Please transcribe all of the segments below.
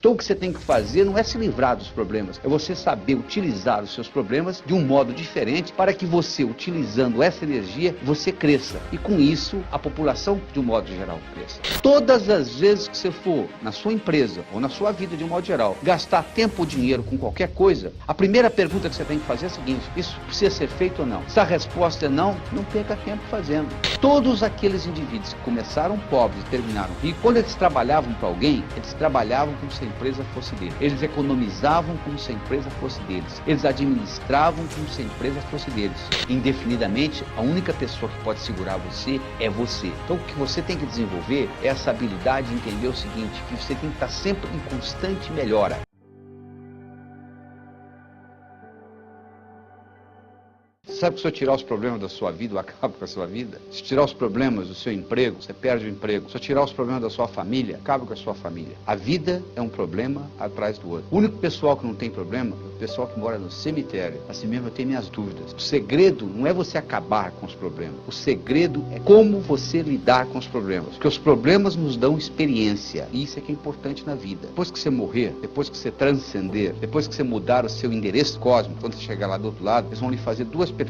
Então o que você tem que fazer não é se livrar dos problemas, é você saber utilizar os seus problemas de um modo diferente para que você, utilizando essa energia, você cresça. E com isso, a população, de um modo geral, cresça. Todas as vezes que você for na sua empresa ou na sua vida de um modo geral, gastar tempo ou dinheiro com qualquer coisa, a primeira pergunta que você tem que fazer é a seguinte: isso precisa ser feito ou não? Se a resposta é não, não perca tempo fazendo. Todos aqueles indivíduos que começaram pobres e terminaram ricos, quando eles trabalhavam para alguém, eles trabalhavam como se a empresa fosse deles. Eles economizavam como se a empresa fosse deles. Eles administravam como se a empresa fosse deles. Indefinidamente, a única pessoa que pode segurar você é você. Então o que você tem que desenvolver é essa habilidade de entender o seguinte, que você tem que estar sempre em constante melhora. Sabe que se eu tirar os problemas da sua vida, eu acabo com a sua vida? Se tirar os problemas do seu emprego, você perde o emprego. Se eu tirar os problemas da sua família, acaba com a sua família. A vida é um problema atrás do outro. O único pessoal que não tem problema é o pessoal que mora no cemitério. Assim mesmo eu tenho minhas dúvidas. O segredo não é você acabar com os problemas. O segredo é como você lidar com os problemas. Porque os problemas nos dão experiência. E isso é que é importante na vida. Depois que você morrer, depois que você transcender, depois que você mudar o seu endereço cósmico, quando você chegar lá do outro lado, eles vão lhe fazer duas perguntas.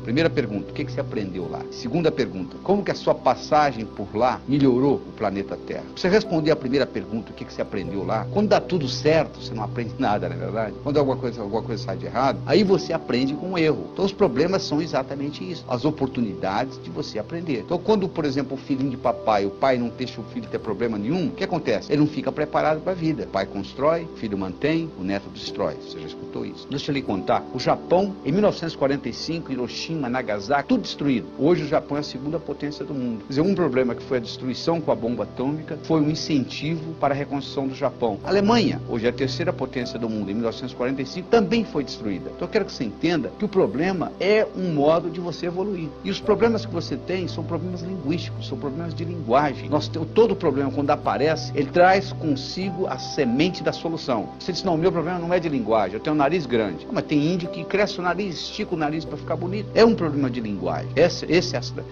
Primeira pergunta, o que você aprendeu lá? Segunda pergunta, como que a sua passagem por lá melhorou o planeta Terra? Pra você responder a primeira pergunta, o que você aprendeu lá, quando dá tudo certo, você não aprende nada, não é verdade? Quando alguma coisa sai de errado, aí você aprende com o erro. Então os problemas são exatamente isso, as oportunidades de você aprender. Então quando, por exemplo, o filhinho de papai, o pai não deixa o filho ter problema nenhum, o que acontece? Ele não fica preparado para a vida. O pai constrói, o filho mantém, o neto destrói. Você já escutou isso? Deixa eu lhe contar, o Japão, em 1945, Hiroshima, Nagasaki, tudo destruído. Hoje o Japão é a segunda potência do mundo. Quer dizer, um problema que foi a destruição com a bomba atômica foi um incentivo para a reconstrução do Japão. A Alemanha, hoje é a terceira potência do mundo, em 1945, também foi destruída. Então eu quero que você entenda que o problema é um modo de você evoluir. E os problemas que você tem são problemas linguísticos, são problemas de linguagem. Todo problema, quando aparece, ele traz consigo a semente da solução. Você diz, não, o meu problema não é de linguagem, eu tenho um nariz grande. Mas tem índio que cresce o nariz, estica o nariz para ficar bonito. É um problema de linguagem. Essa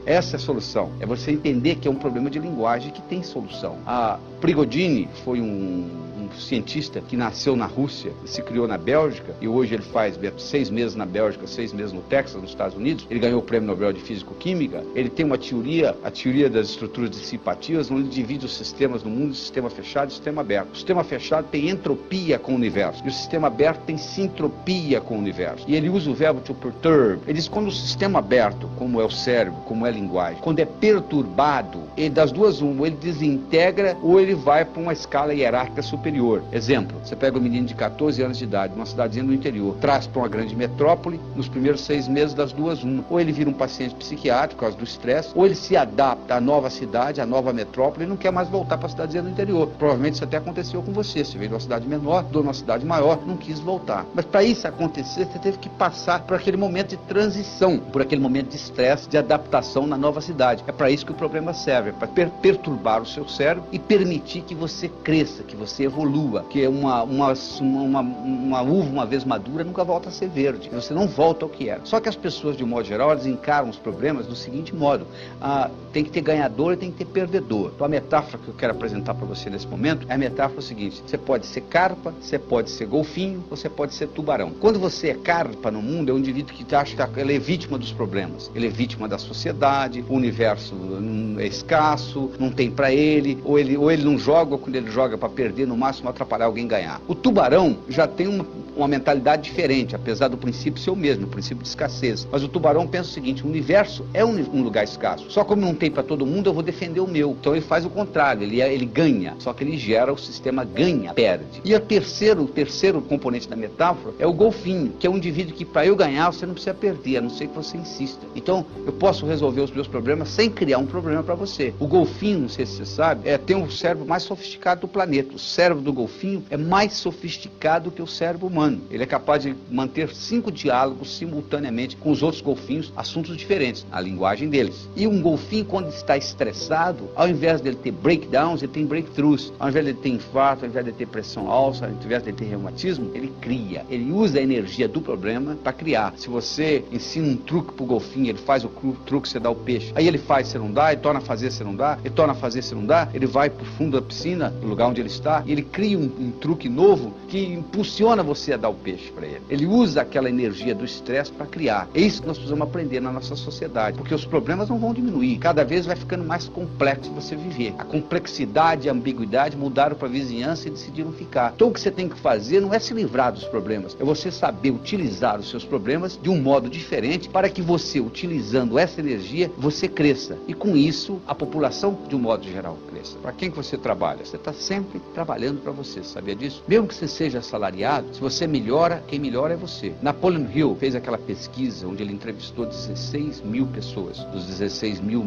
é a solução. É você entender que é um problema de linguagem que tem solução. A Prigogine foi um cientista que nasceu na Rússia, se criou na Bélgica e hoje ele faz 6 meses na Bélgica, 6 meses no Texas, nos Estados Unidos. Ele ganhou o Prêmio Nobel de Físico-Química. Ele tem uma teoria, a teoria das estruturas dissipativas, onde ele divide os sistemas no mundo em sistema fechado e sistema aberto. O sistema fechado tem entropia com o universo e o sistema aberto tem sintropia com o universo. E ele usa o verbo to perturb. Ele diz que quando o sistema aberto, como é o cérebro, como é a linguagem, quando é perturbado, das duas uma, ou ele desintegra ou ele vai para uma escala hierárquica superior. Exemplo, você pega um menino de 14 anos de idade, uma cidadezinha do interior, traz para uma grande metrópole, nos primeiros 6 meses das duas uma. Ou ele vira um paciente psiquiátrico por causa do estresse, ou ele se adapta à nova cidade, à nova metrópole e não quer mais voltar para a cidadezinha do interior. Provavelmente isso até aconteceu com você. Você veio de uma cidade menor, de uma cidade maior, não quis voltar. Mas para isso acontecer, você teve que passar por aquele momento de transição, por aquele momento de estresse, de adaptação na nova cidade. É para isso que o programa serve, é para perturbar o seu cérebro e permitir que você cresça, que você evolua. Que é uma uva uma vez madura nunca volta a ser verde. Você não volta ao que era. Só que as pessoas, de um modo geral, elas encaram os problemas do seguinte modo: tem que ter ganhador e tem que ter perdedor. Então a metáfora que eu quero apresentar para você nesse momento é a metáfora seguinte: você pode ser carpa, você pode ser golfinho, você pode ser tubarão. Quando você é carpa no mundo, é um indivíduo que acha que ele é vítima dos problemas. Ele é vítima da sociedade, o universo é escasso, não tem para ele, ou ele não joga, ou quando ele joga para perder, no máximo atrapalhar alguém ganhar. O tubarão já tem uma mentalidade diferente, apesar do princípio ser o mesmo, o princípio de escassez. Mas o tubarão pensa o seguinte: o universo é um lugar escasso. Só como não tem para todo mundo, eu vou defender o meu. Então ele faz o contrário, ele ganha. Só que ele gera o sistema ganha-perde. E o terceiro componente da metáfora é o golfinho, que é um indivíduo que para eu ganhar, você não precisa perder, a não ser que você insista. Então eu posso resolver os meus problemas sem criar um problema para você. O golfinho, não sei se você sabe, tem o cérebro mais sofisticado do planeta. O cérebro do golfinho é mais sofisticado que o cérebro humano. Ele é capaz de manter 5 diálogos simultaneamente com os outros golfinhos, assuntos diferentes, a linguagem deles. E um golfinho, quando está estressado, ao invés dele ter breakdowns, ele tem breakthroughs. Ao invés dele ter infarto, ao invés de ter pressão alta, ao invés de ter reumatismo, ele cria. Ele usa a energia do problema para criar. Se você ensina um truque para o golfinho, ele faz o truque, você dá o peixe. Aí ele faz, você não dá, ele torna a fazer, você não dá, ele torna a fazer, você não dá, ele vai para o fundo fundo da piscina, no lugar onde ele está, e ele cria um truque novo que impulsiona você a dar o peixe para ele. Ele usa aquela energia do estresse para criar. É isso que nós precisamos aprender na nossa sociedade, porque os problemas não vão diminuir, cada vez vai ficando mais complexo você viver. A complexidade e a ambiguidade mudaram para a vizinhança e decidiram ficar. Então o que você tem que fazer não é se livrar dos problemas, é você saber utilizar os seus problemas de um modo diferente para que você, utilizando essa energia, você cresça. E com isso, a população, de um modo geral, cresça. Para quem que você trabalha? Você está sempre trabalhando para você, sabia disso? Mesmo que você seja assalariado, se você melhora, quem melhora é você. Napoleon Hill fez aquela pesquisa onde ele entrevistou 16 mil pessoas. Dos 16 mil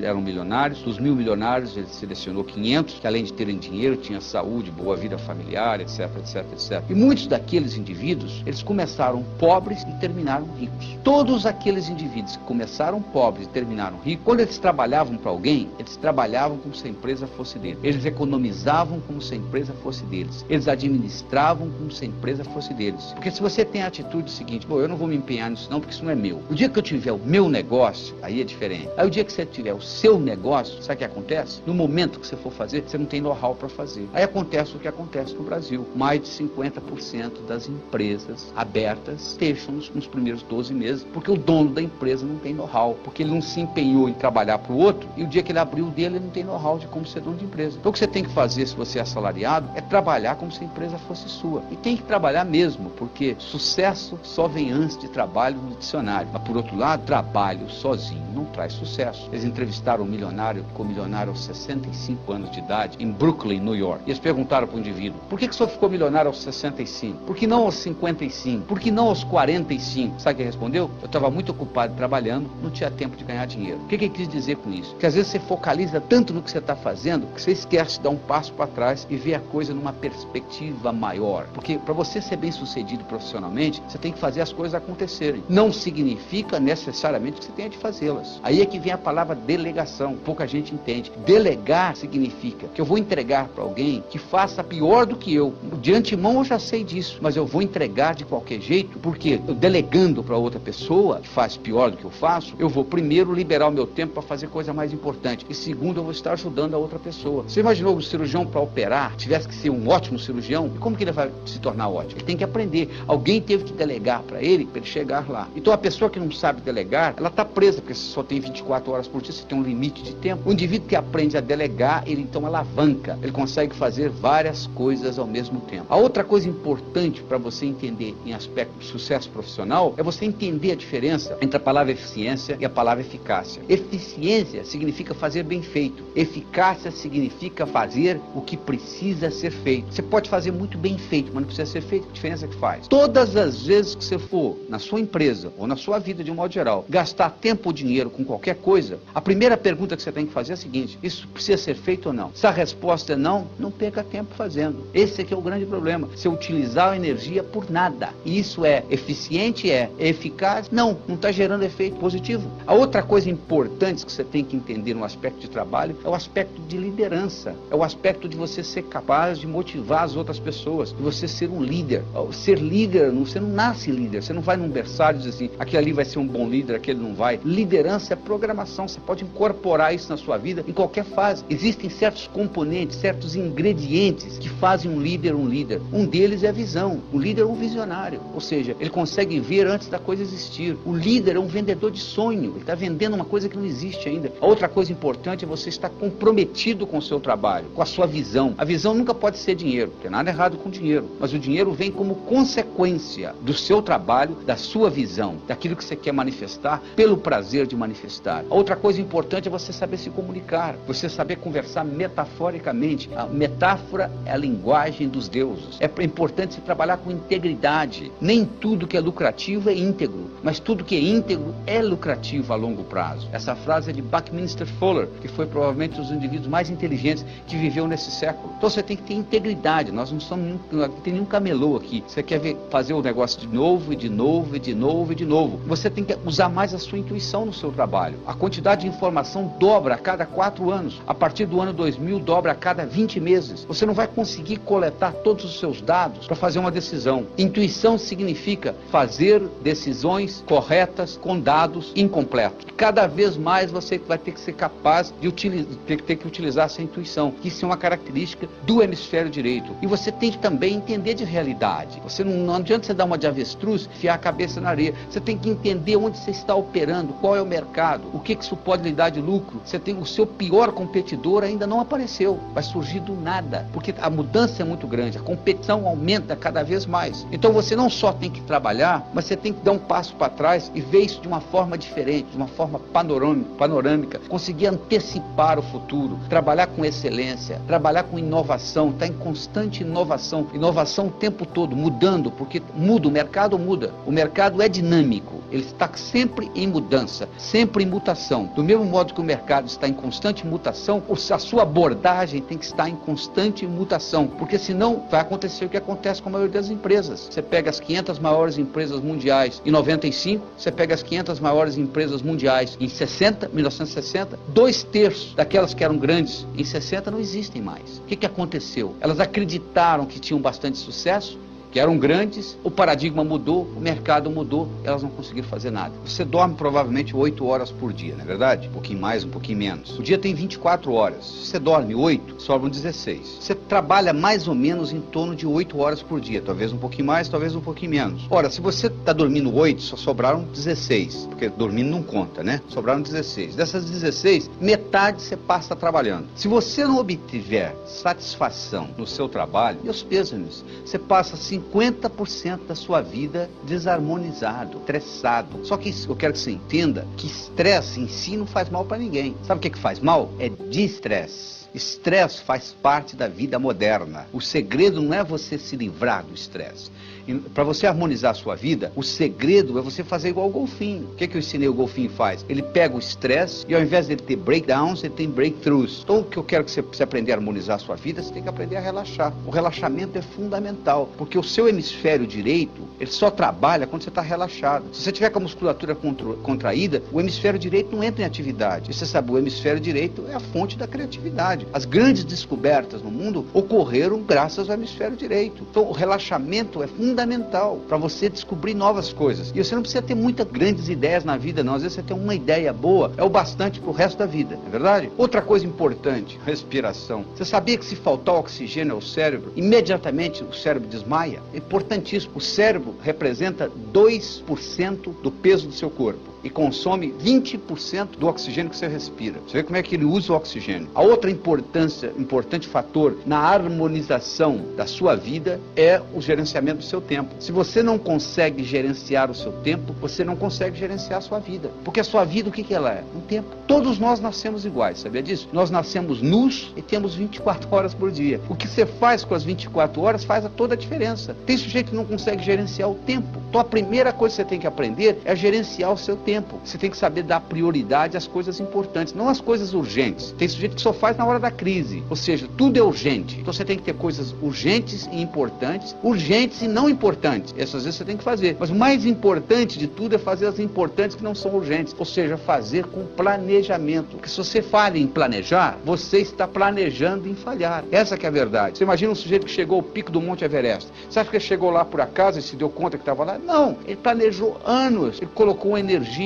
eram milionários. Dos 1.000 milionários, ele selecionou 500, que além de terem dinheiro, tinha saúde, boa vida familiar, etc, etc, etc. E muitos daqueles indivíduos, eles começaram pobres e terminaram ricos. Todos aqueles indivíduos que começaram pobres e terminaram ricos, quando eles trabalhavam para alguém, eles trabalhavam como se a empresa fosse deles. Eles economizavam como se a empresa fosse deles. Eles administravam como se a empresa fosse deles. Porque se você tem a atitude seguinte, eu não vou me empenhar nisso não, porque isso não é meu. O dia que eu tiver o meu negócio, aí é diferente. Aí o dia que você tiver o seu negócio, sabe o que acontece? No momento que você for fazer, você não tem know-how para fazer. Aí acontece o que acontece no Brasil. Mais de 50% das empresas abertas fecham nos primeiros 12 meses, porque o dono da empresa não tem know-how, porque ele não se empenhou em trabalhar para o outro, e o dia que ele abriu o dele, ele não tem know-how de como ser dono de empresa. Então o que você tem que fazer, se você é assalariado, é trabalhar como se a empresa fosse sua. E tem que trabalhar mesmo, porque sucesso só vem antes de trabalho no dicionário. Mas por outro lado, trabalho sozinho não traz sucesso. Eles entrevistaram um milionário, ficou milionário aos 65 anos de idade, em Brooklyn, New York. E eles perguntaram para o indivíduo, por que o senhor ficou milionário aos 65? Por que não aos 55? Por que não aos 45? Sabe o que ele respondeu? Eu estava muito ocupado trabalhando, não tinha tempo de ganhar dinheiro. O que ele quis dizer com isso? Que às vezes você focaliza tanto no que você está fazendo, que você esquece de dar um passo para trás e ver a coisa numa perspectiva maior. Porque para você ser bem sucedido profissionalmente, você tem que fazer as coisas acontecerem. Não significa necessariamente que você tenha de fazê-las. Aí é que vem a palavra delegação. Pouca gente entende. Delegar significa que eu vou entregar para alguém que faça pior do que eu. De antemão eu já sei disso, mas eu vou entregar de qualquer jeito, porque eu delegando para outra pessoa que faz pior do que eu faço, eu vou primeiro liberar o meu tempo para fazer coisa mais importante. E segundo, eu vou estar ajudando a outra pessoa. Você imaginou um cirurgião para operar tivesse que ser um ótimo cirurgião? E como que ele vai se tornar ótimo? Ele tem que aprender. Alguém teve que delegar para ele chegar lá. Então a pessoa que não sabe delegar, ela está presa, porque você só tem 24 horas por dia, você tem um limite de tempo. O indivíduo que aprende a delegar, ele então alavanca. Ele consegue fazer várias coisas ao mesmo tempo. A outra coisa importante para você entender em aspecto de sucesso profissional é você entender a diferença entre a palavra eficiência e a palavra eficácia. Eficiência significa fazer bem feito. Eficácia significa fazer o que precisa ser feito. Você pode fazer muito bem feito, mas não precisa ser feito. Que diferença que faz? Todas as vezes que você for na sua empresa ou na sua vida de um modo geral, gastar tempo ou dinheiro com qualquer coisa, a primeira pergunta que você tem que fazer é a seguinte: isso precisa ser feito ou não? Se a resposta é não, não perca tempo fazendo. Esse aqui é o grande problema. Você utilizar a energia por nada. E isso é eficiente? É eficaz? Não está gerando efeito positivo. A outra coisa importante que você tem que entender no aspecto de trabalho é o aspecto de liderança. É o aspecto de você ser capaz de motivar as outras pessoas, de você ser um líder. Ser líder, você não nasce líder. Você não vai num berçário e diz assim, aquele ali vai ser um bom líder, aquele não vai. Liderança é programação. Você pode incorporar isso na sua vida em qualquer fase. Existem certos componentes, certos ingredientes que fazem um líder um líder. Um deles é a visão. O líder é um visionário. Ou seja, ele consegue ver antes da coisa existir. O líder é um vendedor de sonho. Ele está vendendo uma coisa que não existe ainda. A outra coisa importante é você estar comprometido com o seu trabalho, com a sua visão. A visão nunca pode ser dinheiro. Não tem nada errado com dinheiro. Mas o dinheiro vem como consequência do seu trabalho, da sua visão, daquilo que você quer manifestar, pelo prazer de manifestar. A outra coisa importante é você saber se comunicar, você saber conversar metaforicamente. A metáfora é a linguagem dos deuses. É importante se trabalhar com integridade. Nem tudo que é lucrativo é íntegro, mas tudo que é íntegro é lucrativo a longo prazo. Essa frase é de Buckminster Fuller, que foi provavelmente um dos indivíduos mais inteligentes que viveu nesse século. Então você tem que ter integridade. Nós não somos não tem nenhum camelô aqui. Você quer fazer o negócio de novo, e de novo, e de novo, e de novo. Você tem que usar mais a sua intuição no seu trabalho. A quantidade de informação dobra a cada 4 anos. A partir do ano 2000, dobra a cada 20 meses. Você não vai conseguir coletar toda todos os seus dados para fazer uma decisão. Intuição significa fazer decisões corretas com dados incompletos. Cada vez mais você vai ter que ser capaz de ter que utilizar essa intuição. Isso é uma característica do hemisfério direito. E você tem que também entender de realidade. Você não adianta você dar uma de avestruz, enfiar a cabeça na areia. Você tem que entender onde você está operando, qual é o mercado, o que isso pode lhe dar de lucro. Você tem o seu pior competidor ainda não apareceu, vai surgir do nada, porque a mudança é muito grande, a competição aumenta cada vez mais. Então você não só tem que trabalhar, mas você tem que dar um passo para trás e ver isso de uma forma diferente, de uma forma panorâmica, conseguir antecipar o futuro, trabalhar com excelência, trabalhar com inovação, estar em constante inovação o tempo todo, mudando, porque muda, o mercado muda, o mercado é dinâmico, ele está sempre em mudança, sempre em mutação. Do mesmo modo que o mercado está em constante mutação, a sua abordagem tem que estar em constante mutação, porque senão vai acontecer o que acontece com a maioria das empresas. Você pega as 500 maiores empresas mundiais em 95, você pega as 500 maiores empresas mundiais em 1960, 2/3 daquelas que eram grandes em 60 não existem mais. O que aconteceu? Elas acreditaram que tinham bastante sucesso, que eram grandes, o paradigma mudou, o mercado mudou, elas não conseguiram fazer nada. Você dorme provavelmente 8 horas por dia, não é verdade? Um pouquinho mais, um pouquinho menos. O dia tem 24 horas. Se você dorme 8, sobram 16. Você trabalha mais ou menos em torno de 8 horas por dia, talvez um pouquinho mais, talvez um pouquinho menos. Ora, se você está dormindo 8, só sobraram 16, porque dormindo não conta, né? Sobraram 16. Dessas 16, metade você passa trabalhando. Se você não obtiver satisfação no seu trabalho, meus pêsames, você passa 50% da sua vida desarmonizado, estressado. Só que eu quero que você entenda que estresse em si não faz mal para ninguém. Sabe o que faz mal? É destresse. Estresse faz parte da vida moderna. O segredo não é você se livrar do estresse. Para você harmonizar a sua vida, o segredo é você fazer igual o golfinho. O que eu ensinei o golfinho faz? Ele pega o estresse e ao invés de ele ter breakdowns, ele tem breakthroughs. Então o que eu quero que você aprender a harmonizar a sua vida, você tem que aprender a relaxar. O relaxamento é fundamental, porque o seu hemisfério direito, ele só trabalha quando você está relaxado. Se você tiver com a musculatura contraída, o hemisfério direito não entra em atividade. E você sabe, o hemisfério direito é a fonte da criatividade. As grandes descobertas no mundo ocorreram graças ao hemisfério direito. Então o relaxamento é fundamental para você descobrir novas coisas. E você não precisa ter muitas grandes ideias na vida, não. Às vezes você tem uma ideia boa, é o bastante para o resto da vida, não é verdade? Outra coisa importante, respiração. Você sabia que se faltar oxigênio ao cérebro, imediatamente o cérebro desmaia? É importantíssimo. O cérebro representa 2% do peso do seu corpo e consome 20% do oxigênio que você respira. Você vê como é que ele usa o oxigênio. A outra importante fator na harmonização da sua vida é o gerenciamento do seu tempo. Se você não consegue gerenciar o seu tempo, você não consegue gerenciar a sua vida. Porque a sua vida, o que ela é? Um tempo. Todos nós nascemos iguais, sabia disso? Nós nascemos nus e temos 24 horas por dia. O que você faz com as 24 horas faz toda a diferença. Tem sujeito que não consegue gerenciar o tempo. Então a primeira coisa que você tem que aprender é gerenciar o seu tempo. Você tem que saber dar prioridade às coisas importantes, não às coisas urgentes. Tem sujeito que só faz na hora da crise, ou seja, tudo é urgente. Então você tem que ter coisas urgentes e importantes, urgentes e não importantes. Essas vezes você tem que fazer. Mas o mais importante de tudo é fazer as importantes que não são urgentes, ou seja, fazer com planejamento. Porque se você falha em planejar, você está planejando em falhar. Essa que é a verdade. Você imagina um sujeito que chegou ao pico do Monte Everest. Você acha que ele chegou lá por acaso e se deu conta que estava lá? Não. Ele planejou anos. Ele colocou energia.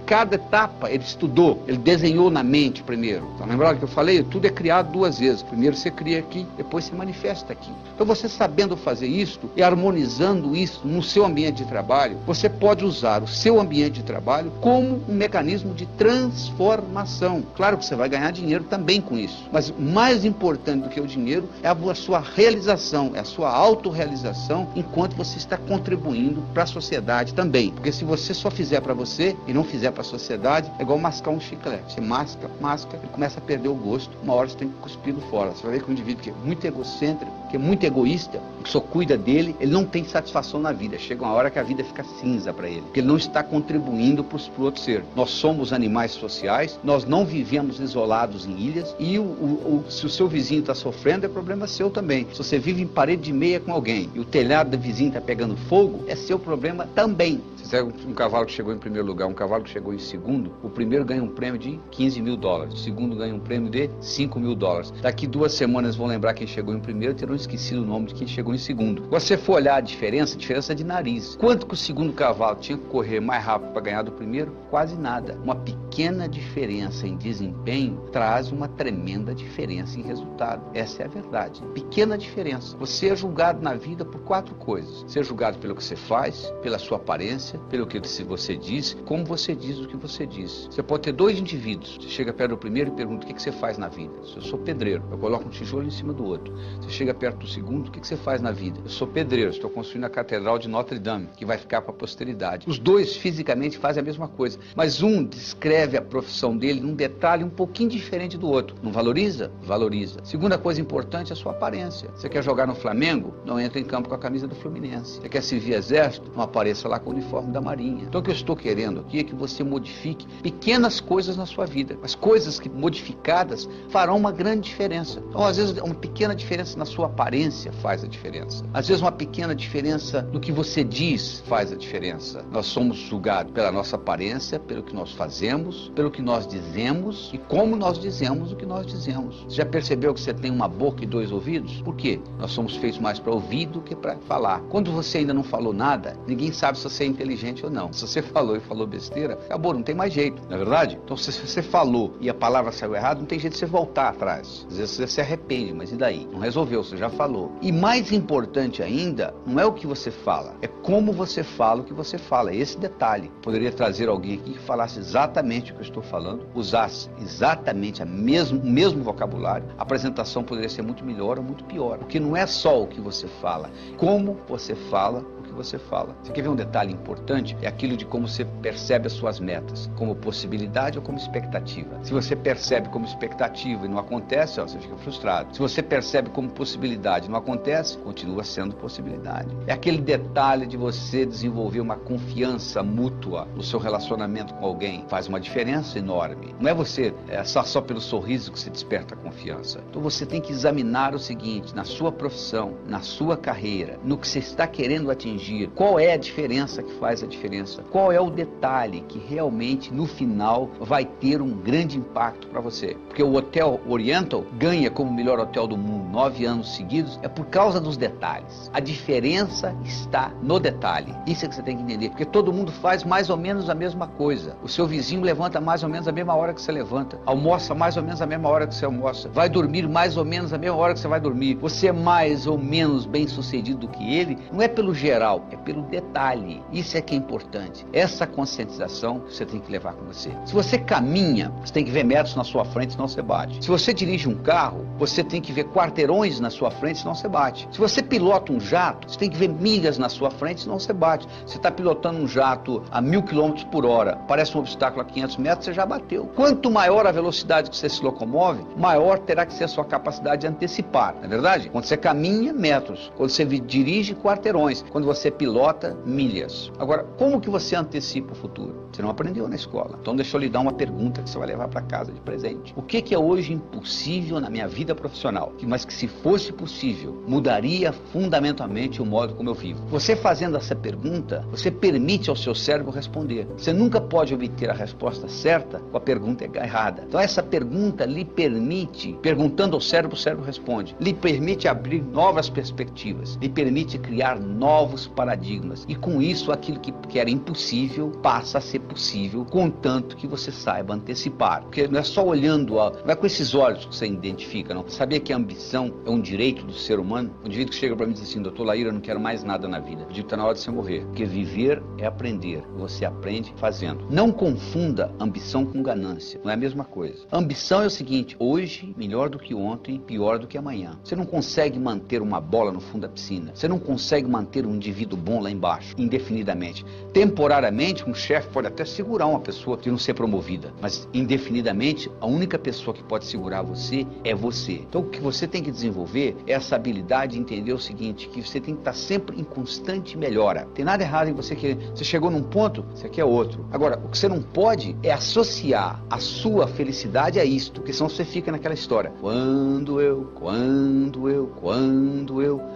Cada etapa ele estudou, ele desenhou na mente primeiro. Tá lembrado que eu falei? Tudo é criado 2 vezes. Primeiro você cria aqui, depois você manifesta aqui. Então você sabendo fazer isso e harmonizando isso no seu ambiente de trabalho, você pode usar o seu ambiente de trabalho como um mecanismo de transformação. Claro que você vai ganhar dinheiro também com isso, mas mais importante do que o dinheiro é a sua realização, é a sua autorrealização enquanto você está contribuindo para a sociedade também. Porque se você só fizer para você e não fizer para a sociedade, é igual mascar um chiclete. Você masca, ele começa a perder o gosto, uma hora você tem que cuspir fora. Você vai ver que um indivíduo que é muito egocêntrico, que é muito egoísta, que só cuida dele, ele não tem satisfação na vida. Chega uma hora que a vida fica cinza para ele, porque ele não está contribuindo para o outro ser. Nós somos animais sociais, nós não vivemos isolados em ilhas, e se o seu vizinho está sofrendo, é problema seu também. Se você vive em parede de meia com alguém, e o telhado do vizinho está pegando fogo, jogo é seu problema também. Se é um cavalo que chegou em primeiro lugar, um cavalo que chegou em segundo, o primeiro ganha um prêmio de $15 mil, o segundo ganha um prêmio de $5 mil. Daqui 2 semanas vão lembrar quem chegou em primeiro e terão esquecido o nome de quem chegou em segundo. Se você for olhar a diferença é de nariz. Quanto que o segundo cavalo tinha que correr mais rápido para ganhar do primeiro? Quase nada. Uma pequena diferença em desempenho traz uma tremenda diferença em resultado. Essa é a verdade. Pequena diferença. Você é julgado na vida por 4 coisas. Você é julgado pelo que você faz, pela sua aparência, pelo que você diz, como você diz o que você diz. Você pode ter 2 indivíduos. Você chega perto do primeiro e pergunta: o que você faz na vida? Eu sou pedreiro. Eu coloco um tijolo em cima do outro. Você chega perto do segundo: o que você faz na vida? Eu sou pedreiro. Estou construindo a Catedral de Notre Dame, que vai ficar para a posteridade. Os 2 fisicamente fazem a mesma coisa, mas um descreve a profissão dele num detalhe um pouquinho diferente do outro. Não valoriza? Valoriza. Segunda coisa importante é a sua aparência. Você quer jogar no Flamengo? Não entra em campo com a camisa do Fluminense. Você quer servir exército? Não apareça lá com o uniforme da Marinha. Então o que eu estou querendo aqui é que você modifique pequenas coisas na sua vida, mas coisas que modificadas farão uma grande diferença. Então às vezes uma pequena diferença na sua aparência faz a diferença. Às vezes uma pequena diferença no que você diz faz a diferença. Nós somos julgados pela nossa aparência, pelo que nós fazemos, pelo que nós dizemos e como nós dizemos o que nós dizemos. Você já percebeu que você tem uma boca e 2 ouvidos? Por quê? Nós somos feitos mais para ouvir do que para falar. Quando você ainda não falou nada, ninguém sabe se você é inteligente ou não. Se você falou e falou besteira, acabou, não tem mais jeito, não é verdade? Então se você falou e a palavra saiu errada, não tem jeito de você voltar atrás. Às vezes você se arrepende, mas e daí? Não resolveu, você já falou. E mais importante ainda, não é o que você fala, é como você fala o que você fala. É esse detalhe. Poderia trazer alguém aqui que falasse exatamente o que eu estou falando, usasse exatamente o mesmo vocabulário, a apresentação poderia ser muito melhor ou muito pior. Porque não é só o que você fala, como você fala o que você fala. Você quer ver um detalhe importante? É aquilo de como você percebe as suas metas, como possibilidade ou como expectativa. Se você percebe como expectativa e não acontece, você fica frustrado. Se você percebe como possibilidade e não acontece, continua sendo possibilidade. É aquele detalhe de você desenvolver uma confiança mútua no seu relacionamento com alguém. Faz uma diferença enorme. Não é você só pelo sorriso que você desperta a confiança. Então você tem que examinar o seguinte: na sua profissão, na sua carreira, no que você está querendo atingir, qual é a diferença que faz a diferença? Qual é o detalhe que realmente no final vai ter um grande impacto para você? Porque o Hotel Oriental ganha como o melhor hotel do mundo 9 anos seguidos, é por causa dos detalhes. A diferença está no detalhe. Isso é que você tem que entender, porque todo mundo faz mais ou menos a mesma coisa. O seu vizinho levanta mais ou menos a mesma hora que você levanta, almoça mais ou menos a mesma hora que você almoça, vai dormir mais ou menos a mesma hora que você vai dormir. Você é mais ou menos bem sucedido do que ele, não é pelo geral, é pelo detalhe. Isso é que é importante. Essa conscientização você tem que levar com você. Se você caminha, você tem que ver metros na sua frente, senão você bate. Se você dirige um carro, você tem que ver quarteirões na sua frente, senão você bate. Se você pilota um jato, você tem que ver milhas na sua frente, senão você bate. Você está pilotando um jato a 1000 km por hora, parece um obstáculo a 500 metros, você já bateu. Quanto maior a velocidade que você se locomove, maior terá que ser a sua capacidade de antecipar, não é verdade? Quando você caminha, metros. Quando você dirige, quarteirões. Quando você pilota, milhas. Agora, como que você antecipa o futuro? Você não aprendeu na escola. Então deixa eu lhe dar uma pergunta que você vai levar para casa de presente. O que é hoje impossível na minha vida profissional, mas que se fosse possível, mudaria fundamentalmente o modo como eu vivo? Você fazendo essa pergunta, você permite ao seu cérebro responder. Você nunca pode obter a resposta certa com a pergunta errada. Então essa pergunta lhe permite, perguntando ao cérebro, o cérebro responde. Lhe permite abrir novas perspectivas, lhe permite criar novos paradigmas. E com isso, aquilo que era impossível passa a ser possível, contanto que você saiba antecipar. Porque não é só olhando, não é com esses olhos que você identifica, não. Sabia que a ambição é um direito do ser humano? Um indivíduo que chega para mim e diz assim: doutor Laíra, eu não quero mais nada na vida. Eu digo: está na hora de você morrer. Porque viver é aprender. Você aprende fazendo. Não confunda ambição com ganância. Não é a mesma coisa. Ambição é o seguinte: hoje, melhor do que ontem, pior do que amanhã. Você não consegue manter uma bola no fundo da piscina. Você não consegue manter um indivíduo bom lá embaixo, indefinidamente. Temporariamente, um chefe pode até segurar uma pessoa de não ser promovida, mas indefinidamente, a única pessoa que pode segurar você é você. Então o que você tem que desenvolver é essa habilidade de entender o seguinte, que você tem que estar sempre em constante melhora. Tem nada errado em você querer. Você chegou num ponto, você quer outro. Agora, o que você não pode é associar a sua felicidade a isto, porque senão você fica naquela história. Quando eu.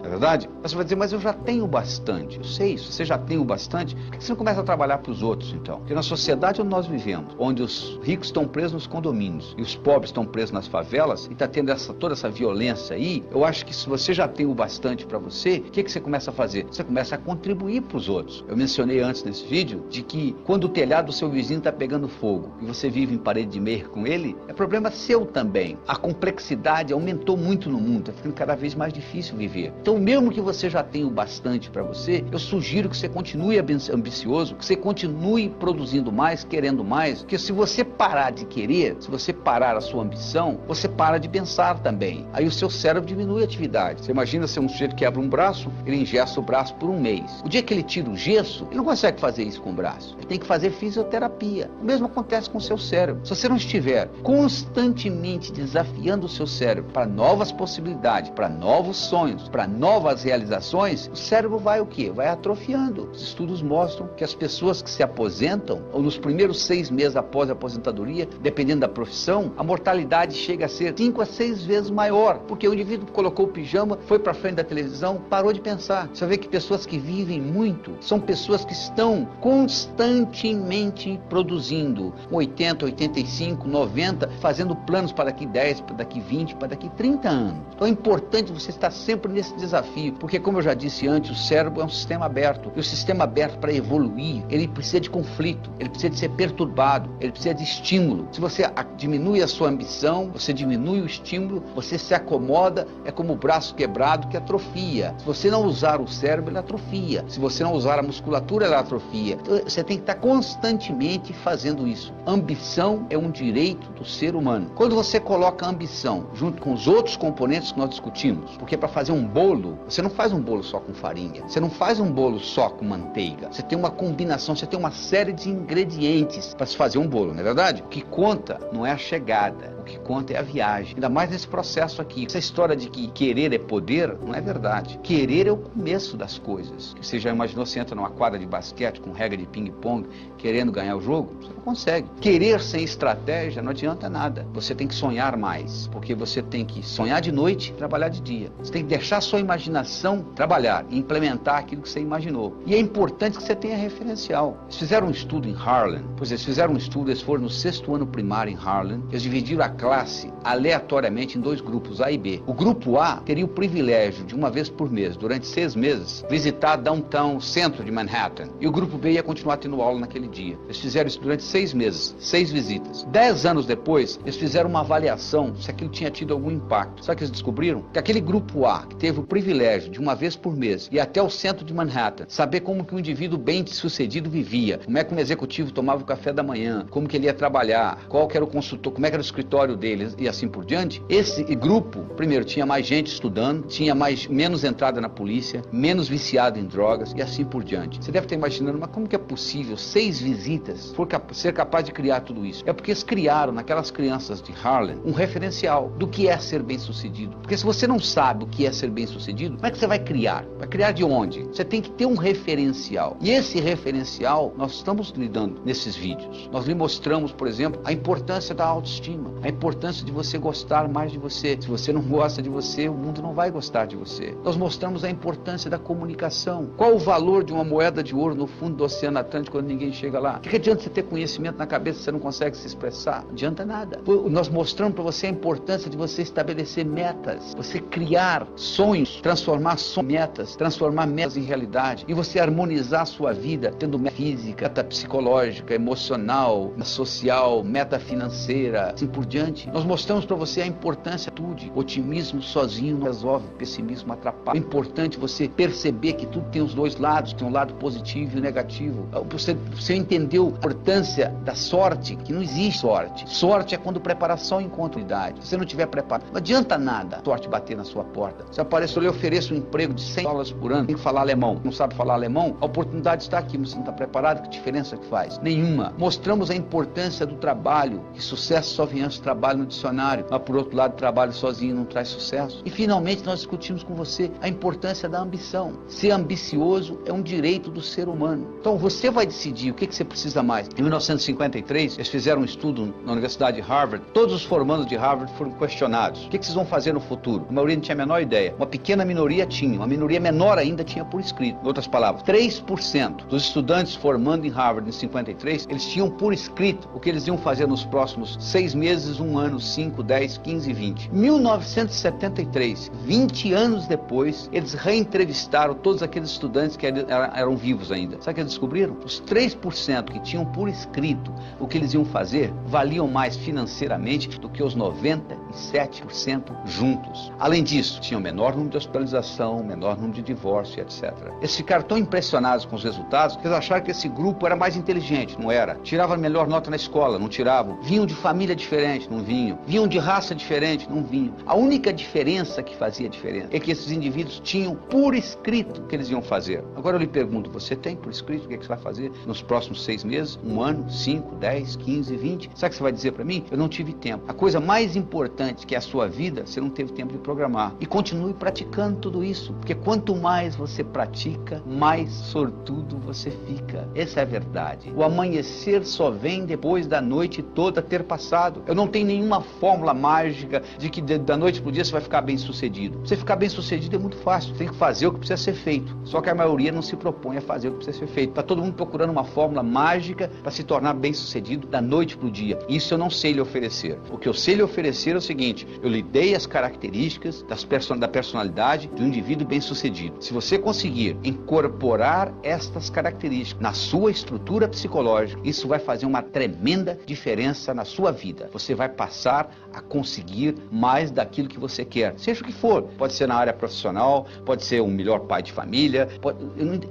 É verdade? Você vai dizer: mas eu já tenho bastante. bastante. Eu sei, se você já tem o bastante, por que você não começa a trabalhar para os outros, então? Porque na sociedade onde nós vivemos, onde os ricos estão presos nos condomínios e os pobres estão presos nas favelas, e está tendo toda essa violência aí, eu acho que se você já tem o bastante para você, o que você começa a fazer? Você começa a contribuir para os outros. Eu mencionei antes nesse vídeo de que quando o telhado do seu vizinho está pegando fogo e você vive em parede de meia com ele, é problema seu também. A complexidade aumentou muito no mundo, está ficando cada vez mais difícil viver. Então, mesmo que você já tenha o bastante para você, eu sugiro que você continue ambicioso, que você continue produzindo mais, querendo mais, porque se você parar de querer, se você parar a sua ambição, você para de pensar também. Aí o seu cérebro diminui a atividade. Você imagina ser um sujeito que quebra um braço, ele engessa o braço por um mês. O dia que ele tira o gesso, ele não consegue fazer isso com o braço. Ele tem que fazer fisioterapia. O mesmo acontece com o seu cérebro. Se você não estiver constantemente desafiando o seu cérebro para novas possibilidades, para novos sonhos, para novas realizações, o cérebro vai o quê? Vai atrofiando. Os estudos mostram que as pessoas que se aposentam, ou nos primeiros 6 meses após a aposentadoria, dependendo da profissão, a mortalidade chega a ser 5 a 6 vezes maior, porque o indivíduo colocou o pijama, foi para frente da televisão, parou de pensar. Você vê que pessoas que vivem muito são pessoas que estão constantemente produzindo, 80, 85, 90, fazendo planos para daqui 10, para daqui 20, para daqui 30 anos. Então é importante você estar sempre nesse desafio, porque como eu já disse antes, o cérebro é um sistema aberto, e o sistema aberto, para evoluir, ele precisa de conflito, ele precisa de ser perturbado, ele precisa de estímulo. Se você diminui a sua ambição, você diminui o estímulo, você se acomoda, é como o braço quebrado que atrofia. Se você não usar o cérebro, ele atrofia. Se você não usar a musculatura, ela atrofia. Então, você tem que estar constantemente fazendo isso. Ambição é um direito do ser humano. Quando você coloca a ambição junto com os outros componentes que nós discutimos, porque para fazer um bolo, você não faz um bolo só com farinha, você não faz um bolo só com manteiga, você tem uma combinação, você tem uma série de ingredientes para se fazer um bolo, não é verdade? O que conta não é a chegada, o que conta é a viagem. Ainda mais nesse processo aqui. Essa história de que querer é poder, não é verdade. Querer é o começo das coisas. Você já imaginou, você entra numa quadra de basquete com regra de ping-pong, querendo ganhar o jogo? Você não consegue. Querer sem estratégia não adianta nada. Você tem que sonhar mais, porque você tem que sonhar de noite e trabalhar de dia. Você tem que deixar a sua imaginação trabalhar e implementar aquilo que você imaginou. E é importante que você tenha referencial. Eles fizeram um estudo em Harlem, pois eles fizeram um estudo, eles foram no 6º ano primário em Harlem, eles dividiram a classe aleatoriamente em 2 grupos, A e B. O grupo A teria o privilégio de, uma vez por mês, durante 6 meses, visitar downtown, o centro de Manhattan. E o grupo B ia continuar tendo aula naquele dia. Eles fizeram isso durante 6 meses, 6 visitas. 10 anos depois, eles fizeram uma avaliação se aquilo tinha tido algum impacto. Sabe o que eles descobriram? Que aquele grupo A, que teve o privilégio de, uma vez por mês, ir até o centro de Manhattan, saber como que um indivíduo bem-sucedido vivia, como é que um executivo tomava o café da manhã, como que ele ia trabalhar, qual que era o consultor, como é que era o escritório dele e assim por diante. Esse grupo, primeiro, tinha mais gente estudando, tinha menos entrada na polícia, menos viciado em drogas e assim por diante. Você deve estar imaginando, mas como que é possível 6 visitas ser capaz de criar tudo isso? É porque eles criaram naquelas crianças de Harlem um referencial do que é ser bem-sucedido. Porque se você não sabe o que é ser bem-sucedido, como é que você vai criar? Vai criar de onde? Você tem que ter um referencial. E esse referencial nós estamos lidando nesses vídeos. Nós lhe mostramos, por exemplo, a importância da autoestima, a importância de você gostar mais de você. Se você não gosta de você, o mundo não vai gostar de você. Nós mostramos a importância da comunicação. Qual o valor de uma moeda de ouro no fundo do Oceano Atlântico quando ninguém chega lá? O que adianta você ter conhecimento na cabeça se você não consegue se expressar? Não adianta nada. Nós mostramos para você a importância de você estabelecer metas, você criar sonhos, transformar metas, transformar metas em realidade, e você harmonizar a sua vida tendo meta física, meta psicológica, emocional, social, meta financeira, assim por diante. Nós mostramos para você a importância de tudo. Otimismo sozinho não resolve, pessimismo atrapalha. É importante você perceber que tudo tem os 2 lados, tem um lado positivo e negativo. Você entendeu a importância da sorte, que não existe sorte. Sorte é quando preparação encontra idade. Se você não tiver preparado, não adianta nada a sorte bater na sua porta. Se aparecer, eu lhe ofereço um emprego de $100 por ano, tem que falar alemão. Não sabe falar alemão? A oportunidade está aqui, mas você não está preparado? Que diferença que faz? Nenhuma. Mostramos a importância do trabalho, que sucesso só vem antes do trabalho no dicionário, mas por outro lado, trabalho sozinho não traz sucesso. E finalmente nós discutimos com você a importância da ambição. Ser ambicioso é um direito do ser humano. Então você vai decidir o que você precisa mais. Em 1953, eles fizeram um estudo na Universidade de Harvard. Todos os formandos de Harvard foram questionados. O que vocês vão fazer no futuro? A maioria não tinha a menor ideia. Uma pequena minoria tinha. Uma minoria menor ainda tinha por escrito. Em outras palavras, 3% dos estudantes formando em Harvard em 53, eles tinham por escrito o que eles iam fazer nos próximos 6 meses, 1 ano, 5, 10, 15, 20. 1973, 20 anos depois, eles reentrevistaram todos aqueles estudantes que eram vivos ainda. Sabe o que eles descobriram? Os 3% que tinham por escrito o que eles iam fazer valiam mais financeiramente do que os 97% juntos. Além disso, tinham menor número de hospitalização, menor número de divórcio, etc. Eles ficaram tão impressionados com os resultados que eles acharam que esse grupo era mais inteligente. Não era. Tirava a melhor nota na escola, não tiravam. Vinham de família diferente, não vinham. Vinham de raça diferente, não vinham. A única diferença que fazia diferença é que esses indivíduos tinham por escrito o que eles iam fazer. Agora eu lhe pergunto, você tem por escrito o que você vai fazer nos próximos 6 meses, 1 ano, 5, 10, 15, 20? Sabe o que você vai dizer para mim? Eu não tive tempo. A coisa mais importante que é a sua vida, você não teve tempo de programar. E continue praticando tudo isso, porque quanto mais você pratica, mais sortudo você fica. Essa é a verdade. O amanhecer só vem depois da noite toda ter passado. Eu não tenho nenhuma fórmula mágica de que da noite pro dia você vai ficar bem sucedido. Você ficar bem sucedido é muito fácil. Você tem que fazer o que precisa ser feito. Só que a maioria não se propõe a fazer o que precisa ser feito. Está todo mundo procurando uma fórmula mágica para se tornar bem sucedido da noite pro dia. Isso eu não sei lhe oferecer. O que eu sei lhe oferecer é o seguinte: eu lhe dei as características da personalidade de um indivíduo bem sucedido. Se você conseguir incorporar estas características na sua estrutura psicológica, isso vai fazer uma tremenda diferença na sua vida. Você vai passar a conseguir mais daquilo que você quer, seja o que for. Pode ser na área profissional, pode ser um melhor pai de família,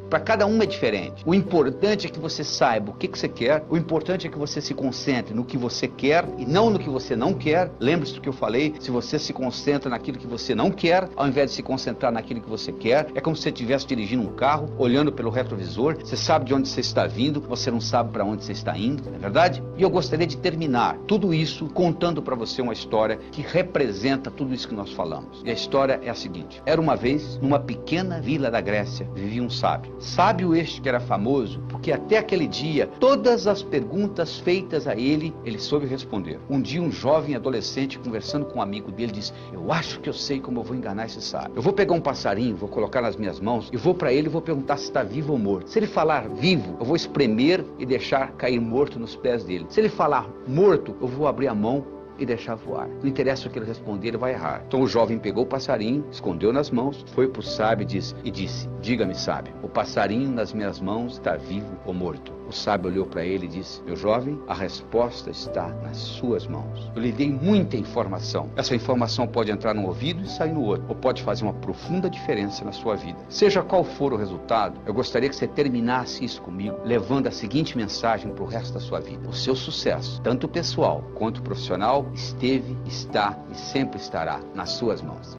para cada um é diferente. O importante é que você saiba o que você quer, o importante é que você se concentre no que você quer e não no que você não quer. Lembre-se do que eu falei: se você se concentra naquilo que você não quer, ao invés de se concentrar naquilo que você quer, é como se você estivesse dirigindo um carro, olhando pelo retrovisor, você sabe de onde você está vindo, você não sabe para onde você está indo, não é verdade? E eu gostaria de terminar tudo isso contando para você uma história que representa tudo isso que nós falamos. E a história é a seguinte: era uma vez, numa pequena vila da Grécia, vivia um sábio. Sábio este que era famoso porque até aquele dia, todas as perguntas feitas a ele soube responder. Um dia um jovem adolescente, conversando com um amigo dele, disse: eu acho que eu sei como eu vou enganar esse sábio. Eu vou pegar um passarinho, vou colocar nas minhas mãos e vou para ele e vou perguntar se está vivo ou morto. Se ele falar vivo, eu vou espremer e deixar cair morto nos pés dele. Se ele falar morto, eu vou abrir a mão e deixar voar. Não interessa o que ele responder, ele vai errar. Então o jovem pegou o passarinho, escondeu nas mãos, foi para o sábio e disse: diga-me, sábio, o passarinho nas minhas mãos está vivo ou morto? O sábio olhou para ele e disse: meu jovem, a resposta está nas suas mãos. Eu lhe dei muita informação. Essa informação pode entrar num ouvido e sair no outro, ou pode fazer uma profunda diferença na sua vida. Seja qual for o resultado, eu gostaria que você terminasse isso comigo, levando a seguinte mensagem para o resto da sua vida: o seu sucesso, tanto pessoal quanto profissional, esteve, está e sempre estará nas suas mãos.